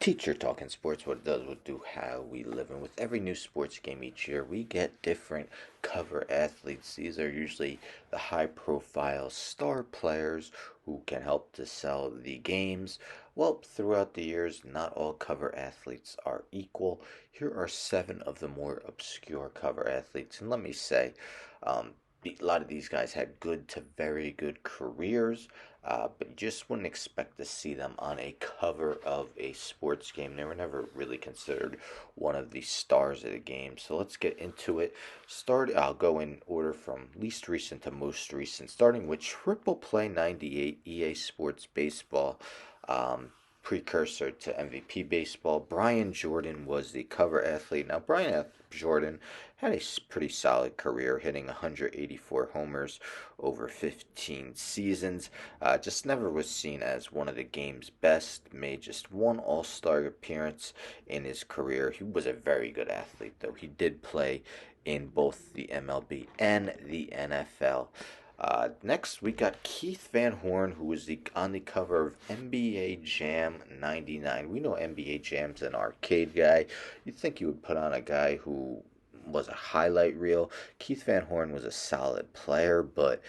Teacher Talking Sports, what it does, what do, how we live. And with every new sports game each year, we get different cover athletes. These are usually the high profile star players who can help to sell the games. Well, throughout the years, not all cover athletes are equal. Here are seven of the more obscure cover athletes. And let me say, um, a lot of these guys had good to very good careers, but you just wouldn't expect to see them on a cover of a sports game. They were never really considered one of the stars of the game. So let's get into it. I'll go in order from least recent to most recent, starting with Triple Play 98 EA Sports Baseball. Um, Precursor to MVP baseball. Brian Jordan was the cover athlete. Now, Brian Jordan had a pretty solid career, hitting 184 homers over 15 seasons. Just never was seen as one of the game's best. Made just one All Star appearance in his career. He was a very good athlete, though. He did play in both the MLB and the NFL. Next, we got Keith Van Horn, who was on the cover of NBA Jam 99. We know NBA Jam's an arcade guy. You'd think you would put on a guy who was a highlight reel. Keith Van Horn was a solid player, but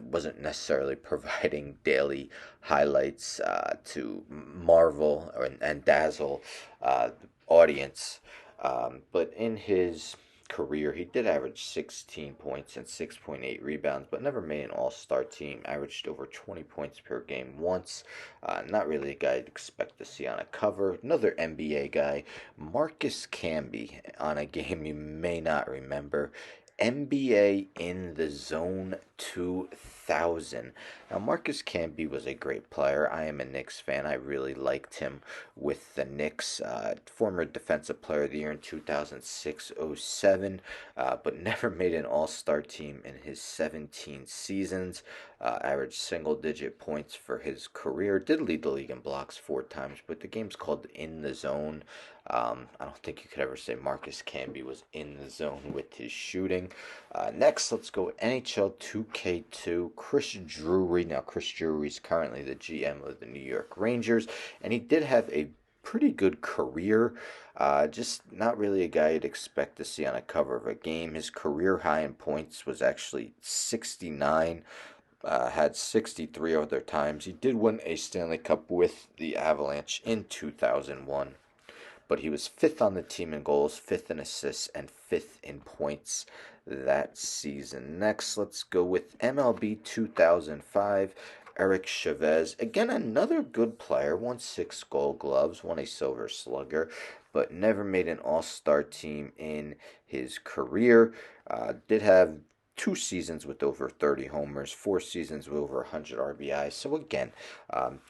wasn't necessarily providing daily highlights to marvel and dazzle the audience. But in his career, he did average 16 points and 6.8 rebounds, but never made an all-star team. Averaged over 20 points per game once. Not really a guy I'd expect to see on a cover. Another NBA guy, Marcus Camby, on a game you may not remember. NBA in the Zone 2000. Now, Marcus Camby was a great player. I am a Knicks fan. I really liked him with the Knicks. Former Defensive Player of the Year in 2006-07, but never made an All-Star team in his 17 seasons. Averaged single-digit points for his career. Did lead the league in blocks 4 times, but the game's called In the Zone. I don't think you could ever say Marcus Camby was in the zone with his shooting. Next, let's go NHL 2K2. Chris Drury. Now, Chris Drury is currently the GM of the New York Rangers, and he did have a pretty good career. Just not really a guy you'd expect to see on a cover of a game. His career high in points was actually 69. Had 63 other times. He did win a Stanley Cup with the Avalanche in 2001, but he was fifth on the team in goals, fifth in assists, and fifth in points that season. Next, let's go with MLB 2005. Eric Chavez, again another good player, won 6 Gold Gloves, won a Silver Slugger, but never made an All-Star team in his career. Did have 2 seasons with over 30 homers, 4 seasons with over 100 RBIs. So again,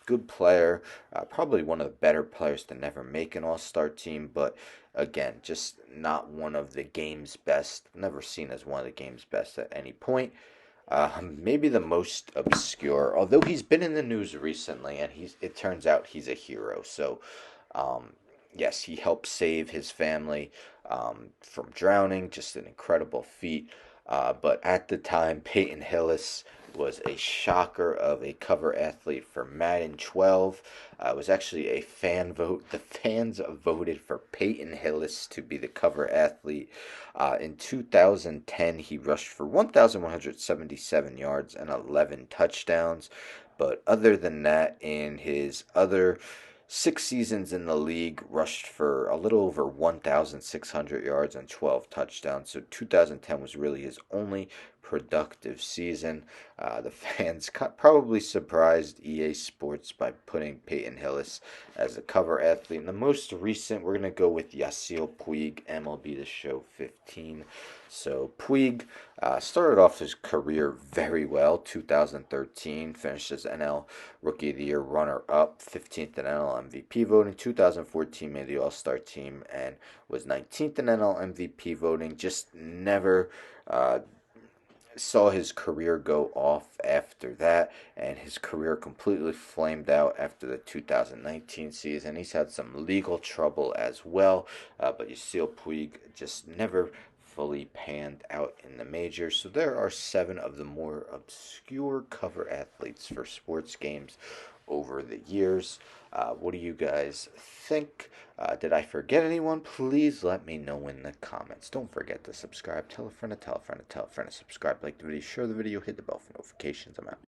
good player, probably one of the better players to never make an All-Star team, but again, just not one of the game's best, never seen as one of the game's best at any point. Maybe the most obscure, although he's been in the news recently, and it turns out he's a hero. So, yes, he helped save his family from drowning, just an incredible feat. But at the time, Peyton Hillis was a shocker of a cover athlete for Madden 12. It was actually a fan vote. The fans voted for Peyton Hillis to be the cover athlete. In 2010, he rushed for 1,177 yards and 11 touchdowns. But other than that, in his other 6 seasons in the league, rushed for a little over 1,600 yards and 12 touchdowns. So 2010 was really his only productive season. The fans probably surprised EA Sports by putting Peyton Hillis as a cover athlete. And the most recent, we're going to go with Yasiel Puig, MLB The Show 15. So Puig started off his career very well. 2013 finished as NL Rookie of the Year runner-up, 15th in NL MVP voting. 2014 made the All-Star team and was 19th in NL MVP voting. Just never saw his career go off after that, and his career completely flamed out after the 2019 season. He's had some legal trouble as well, but Yasiel Puig just never fully panned out in the majors. So there are seven of the more obscure cover athletes for sports games. over the years. What do you guys think? Did I forget anyone? Please let me know in the comments. Don't forget to subscribe. Tell a friend to tell a friend to tell a friend to subscribe. Like the video, share the video, hit the bell for notifications. I'm out.